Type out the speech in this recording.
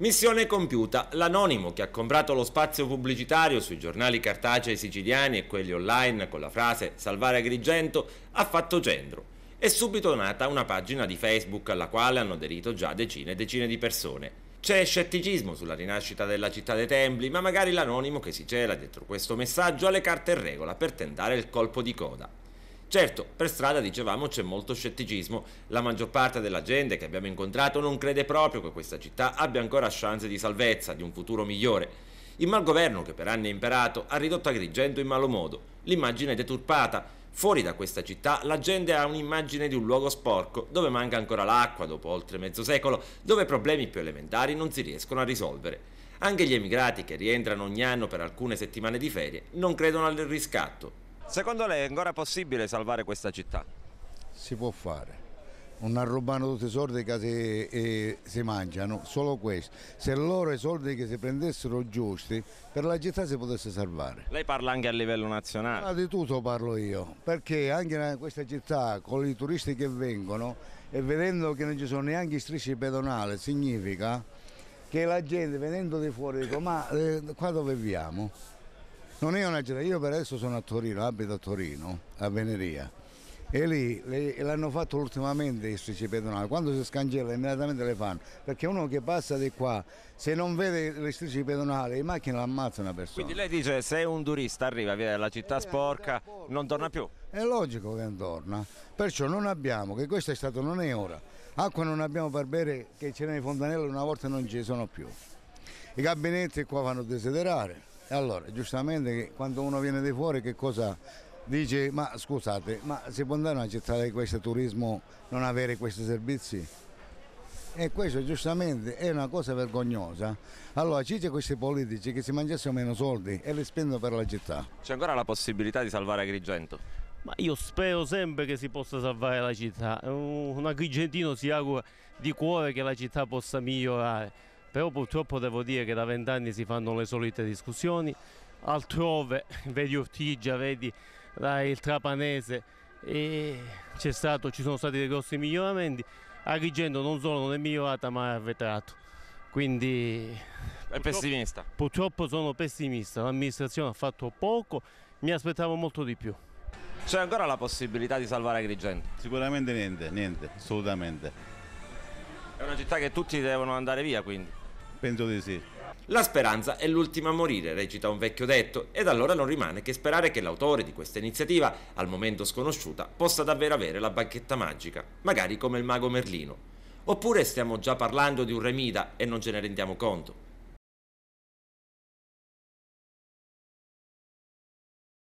Missione compiuta. L'anonimo che ha comprato lo spazio pubblicitario sui giornali cartacei siciliani e quelli online con la frase "Salvare Agrigento" ha fatto centro. È subito nata una pagina di Facebook alla quale hanno aderito già decine e decine di persone. C'è scetticismo sulla rinascita della città dei templi, ma magari l'anonimo che si cela dietro questo messaggio ha le carte in regola per tentare il colpo di coda. Certo, per strada, dicevamo, c'è molto scetticismo. La maggior parte della gente che abbiamo incontrato non crede proprio che questa città abbia ancora chance di salvezza, di un futuro migliore. Il malgoverno che per anni è imperato ha ridotto Agrigento in malo modo. L'immagine è deturpata. Fuori da questa città la gente ha un'immagine di un luogo sporco, dove manca ancora l'acqua dopo oltre mezzo secolo, dove problemi più elementari non si riescono a risolvere. Anche gli emigrati che rientrano ogni anno per alcune settimane di ferie non credono al riscatto. Secondo lei è ancora possibile salvare questa città? Si può fare. Non rubano tutti i soldi che si mangiano, solo questo. Se loro i soldi che si prendessero giusti, per la città si potesse salvare. Lei parla anche a livello nazionale? Ma di tutto parlo io, perché anche in questa città, con i turisti che vengono e vedendo che non ci sono neanche i strisci pedonali, significa che la gente venendo di fuori dice: ma qua dove viviamo? Non è una città, io per adesso sono a Torino, abito a Torino, a Veneria, e lì l'hanno fatto ultimamente i strisci pedonali, quando si scancella immediatamente le fanno, perché uno che passa di qua, se non vede le strisce pedonali, le macchine l'ammazza una persona. Quindi lei dice se un turista arriva via dalla città sporca non torna più? È logico che non torna, perciò non abbiamo, che questo è stato, non è ora, acqua non abbiamo per bere, che c'erano i fontanelli una volta non ci sono più, i gabinetti qua fanno desiderare. E allora, giustamente, quando uno viene di fuori, che cosa dice? Ma scusate, ma si può andare in una città di questo turismo non avere questi servizi? E questo giustamente è una cosa vergognosa. Allora ci c'è questi politici che si mangiassero meno soldi e li spendono per la città. C'è ancora la possibilità di salvare Agrigento? Ma io spero sempre che si possa salvare la città. Un agrigentino si augura di cuore che la città possa migliorare. Però purtroppo devo dire che da 20 anni si fanno le solite discussioni, altrove, vedi Ortigia, vedi il Trapanese, e ci sono stati dei grossi miglioramenti. Agrigento non solo non è migliorata ma è arretrato, quindi È pessimista? Purtroppo sono pessimista, l'amministrazione ha fatto poco, mi aspettavo molto di più. C'è ancora la possibilità di salvare Agrigento? Sicuramente niente, assolutamente. È una città che tutti devono andare via, quindi? Penso di sì. La speranza è l'ultima a morire, recita un vecchio detto, ed allora non rimane che sperare che l'autore di questa iniziativa, al momento sconosciuta, possa davvero avere la bacchetta magica, magari come il mago Merlino. Oppure stiamo già parlando di un remida e non ce ne rendiamo conto.